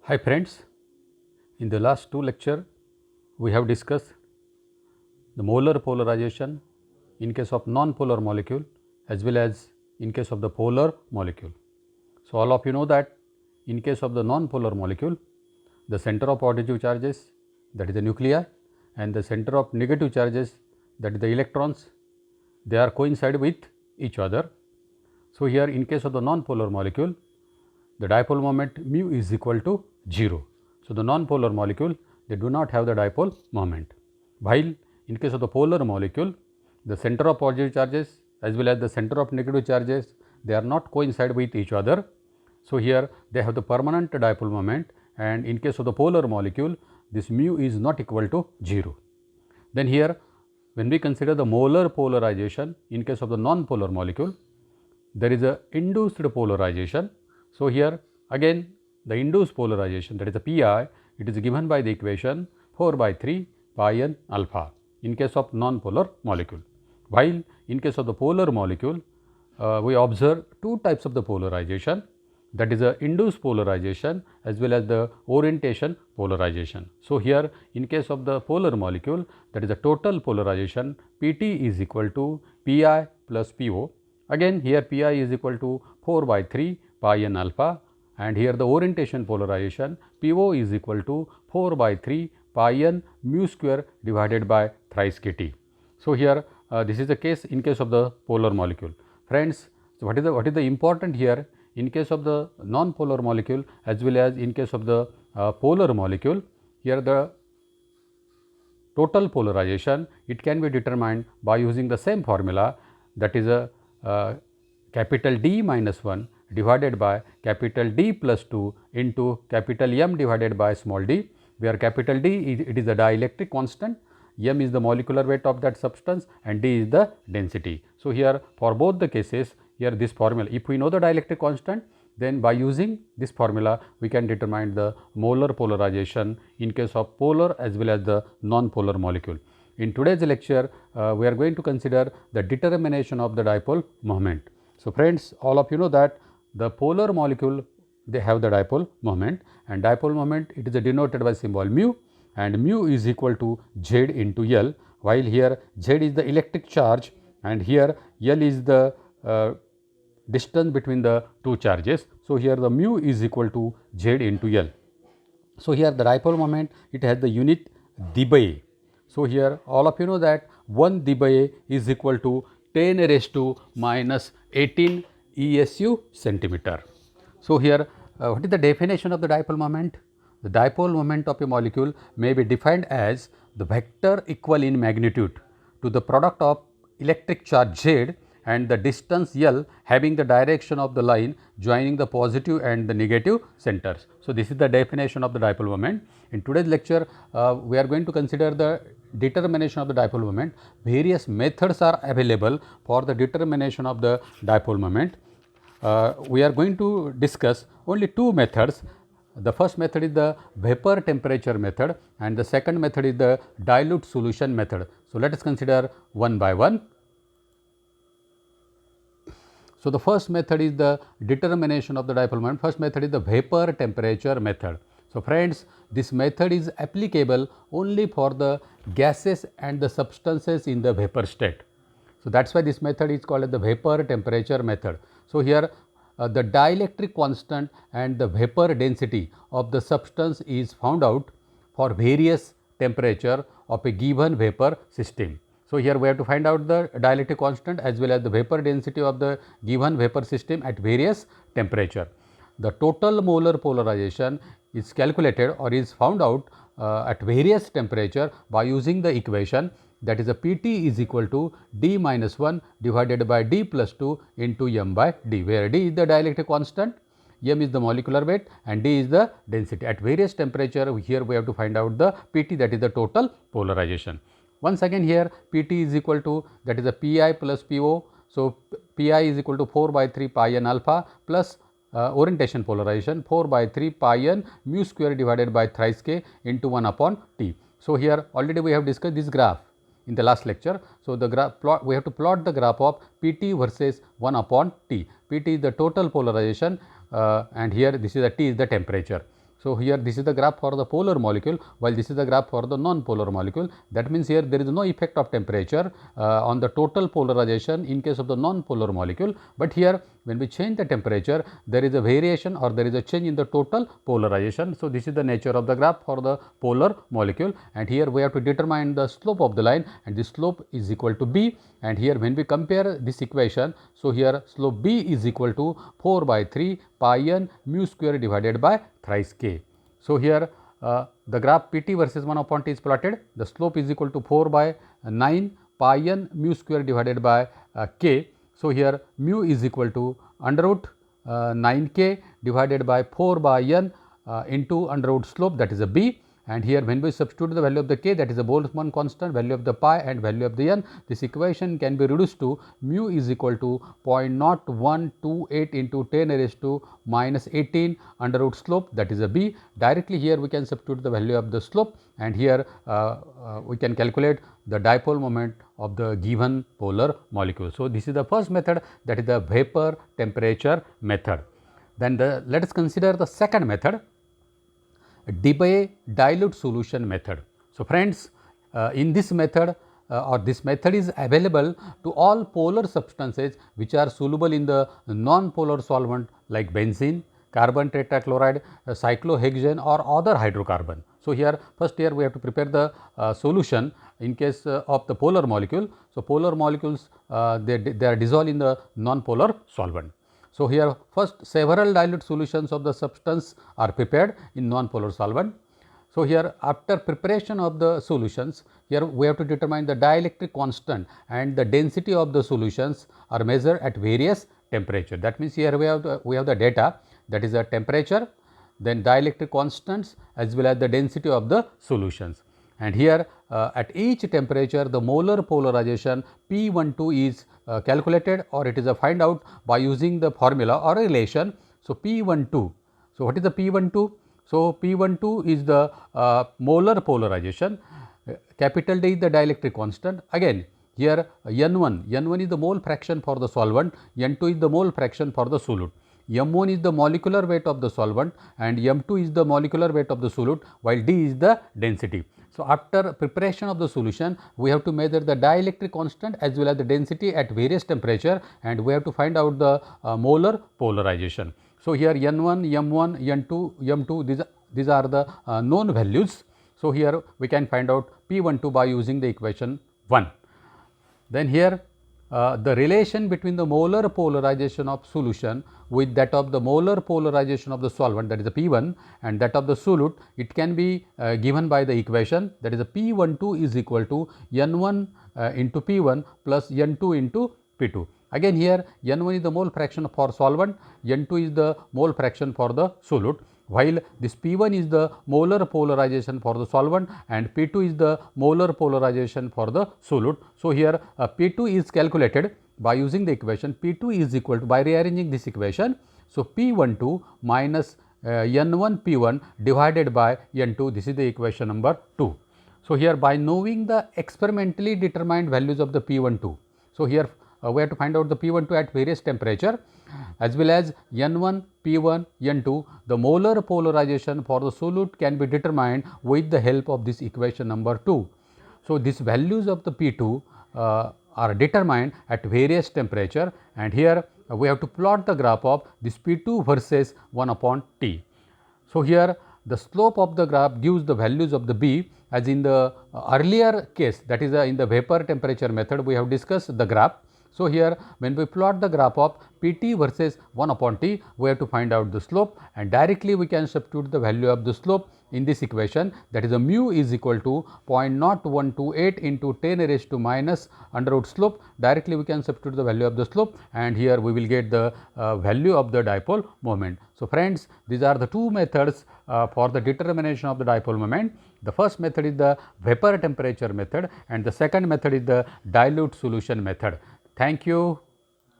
Hi friends, in the last two lecture we have discussed the molar polarization in case of non-polar molecule as well as in case of the polar molecule. So, all of you know that in case of the non-polar molecule, the center of positive charges, that is the nuclei, and the center of negative charges, that is the electrons, they are coincide with each other. So, here in case of the non-polar molecule, the dipole moment mu is equal to 0. So, the non-polar molecule, they do not have the dipole moment, while in case of the polar molecule, the center of positive charges as well as the center of negative charges, they are not coincide with each other. So, here they have the permanent dipole moment, and in case of the polar molecule, this mu is not equal to 0. Then here, when we consider the molar polarization in case of the non-polar molecule, there is a induced polarization. So, here again the induced polarization, that is the Pi, it is given by the equation 4 by 3 pi n alpha in case of non-polar molecule. While in case of the polar molecule, we observe two types of the polarization, that is the induced polarization as well as the orientation polarization. So, here in case of the polar molecule, that is the total polarization Pt is equal to Pi plus Po. Again here Pi is equal to 4 by 3 pi n alpha, and here the orientation polarization Po is equal to 4 by 3 pi n mu square divided by thrice kT. So, here this is the case in case of the polar molecule. Friends, so what is the important here in case of the non-polar molecule as well as in case of the polar molecule, here the total polarization, it can be determined by using the same formula, that is a capital D minus 1 divided by capital D plus 2 into capital M divided by small d, where capital D it is the dielectric constant, M is the molecular weight of that substance, and D is the density. So, here for both the cases, here this formula, if we know the dielectric constant, then by using this formula we can determine the molar polarization in case of polar as well as the non-polar molecule. In today's lecture, we are going to consider the determination of the dipole moment. So, friends, all of you know that the polar molecule, they have the dipole moment, and dipole moment, it is denoted by symbol mu, and mu is equal to Z into L, while here Z is the electric charge and here L is the distance between the two charges. So, here the mu is equal to Z into L. So, here the dipole moment, it has the unit Debye. So, here all of you know that 1 Debye is equal to 10 raised to minus 18 ESU centimeter. So, here what is the definition of the dipole moment? The dipole moment of a molecule may be defined as the vector equal in magnitude to the product of electric charge Z and the distance L having the direction of the line joining the positive and the negative centers. So, this is the definition of the dipole moment. In today's lecture, we are going to consider the determination of the dipole moment. Various methods are available for the determination of the dipole moment. We are going to discuss only two methods. The first method is the vapor temperature method, and the second method is the dilute solution method. So, let us consider one by one. So, the first method is the determination of the dipole moment. First method is the vapor temperature method. So, friends, this method is applicable only for the gases and the substances in the vapor state. So, that is why this method is called as the vapor temperature method. So, here the dielectric constant and the vapor density of the substance is found out for various temperature of a given vapor system. So, here we have to find out the dielectric constant as well as the vapor density of the given vapor system at various temperature. The total molar polarization is calculated or is found out at various temperature by using the equation, that is a Pt is equal to d minus 1 divided by d plus 2 into m by d, where d is the dielectric constant, m is the molecular weight, and d is the density. At various temperature, here we have to find out the Pt, that is the total polarization. Once again here Pt is equal to, that is a Pi plus Po. So, Pi is equal to 4 by 3 pi n alpha plus orientation polarization 4 by 3 pi n mu square divided by thrice k into 1 upon t. So, here already we have discussed this graph in the last lecture. So, the graph plot, we have to plot the graph of Pt versus 1 upon T. Pt is the total polarization and here this is the T is the temperature. So, here this is the graph for the polar molecule, while this is the graph for the non-polar molecule. That means, here there is no effect of temperature on the total polarization in case of the non-polar molecule, but here when we change the temperature, there is a variation or there is a change in the total polarization. So, this is the nature of the graph for the polar molecule, and here we have to determine the slope of the line, and this slope is equal to b, and here when we compare this equation, so here slope b is equal to 4 by 3 pi n mu square divided by thrice k. So, here the graph Pt versus 1 upon t is plotted. The slope is equal to 4 by 9 pi n mu square divided by k. So, here mu is equal to under root 9k divided by 4 by n into under root slope, that is a b, and here when we substitute the value of the k, that is the Boltzmann constant, value of the pi and value of the n, this equation can be reduced to mu is equal to 0.0128 into 10 raised to minus 18 under root slope, that is a b. Directly here we can substitute the value of the slope, and here we can calculate the dipole moment of the given polar molecule. So, this is the first method, that is the vapor temperature method. Then let us consider the second method, Debye dilute solution method. So, friends, in this method this method is available to all polar substances which are soluble in the non-polar solvent like benzene, carbon tetrachloride, cyclohexane or other hydrocarbon. So, first we have to prepare the solution in case of the polar molecule. So, polar molecules they are dissolved in the non-polar solvent. So, here first several dilute solutions of the substance are prepared in non-polar solvent. So, here after preparation of the solutions, here we have to determine the dielectric constant and the density of the solutions are measured at various temperature. That means, here we have the data, that is the temperature, then dielectric constants as well as the density of the solutions. And here at each temperature the molar polarization P12 is calculated, or it is find out by using the formula or relation. So, P12. So, what is the P12? So, P12 is the molar polarization, capital D is the dielectric constant. Again here N1 is the mole fraction for the solvent, N2 is the mole fraction for the solute. M1 is the molecular weight of the solvent and M2 is the molecular weight of the solute, while D is the density. So, after preparation of the solution, we have to measure the dielectric constant as well as the density at various temperature, and we have to find out the molar polarization. So, here N1, M1, N2, M2, these are the known values. So, here we can find out P12 by using the equation 1. Then here the relation between the molar polarization of solution with that of the molar polarization of the solvent, that is the P1, and that of the solute, it can be given by the equation, that is the P12 is equal to N1 into P1 plus N2 into P2. Again here N1 is the mole fraction for solvent, N2 is the mole fraction for the solute, while this P1 is the molar polarization for the solvent and P2 is the molar polarization for the solute. So, here P2 is calculated by using the equation P2 is equal to, by rearranging this equation. So, P12 minus N1 P1 divided by N2, this is the equation number 2. So, here by knowing the experimentally determined values of the P12, so here we have to find out the P12 at various temperature as well as N1, P1, N2, the molar polarization for the solute can be determined with the help of this equation number 2. So, these values of the P2 are determined at various temperature, and here we have to plot the graph of this P2 versus 1 upon T. So, here the slope of the graph gives the values of the B, as in the earlier case, that is in the vapor temperature method we have discussed the graph. So, here when we plot the graph of Pt versus 1 upon T, we have to find out the slope, and directly we can substitute the value of the slope in this equation, that is a mu is equal to 0.0128 into 10 raised to minus under root slope. Directly we can substitute the value of the slope, and here we will get the value of the dipole moment. So, friends, these are the two methods for the determination of the dipole moment. The first method is the vapor temperature method and the second method is the dilute solution method. Thank you.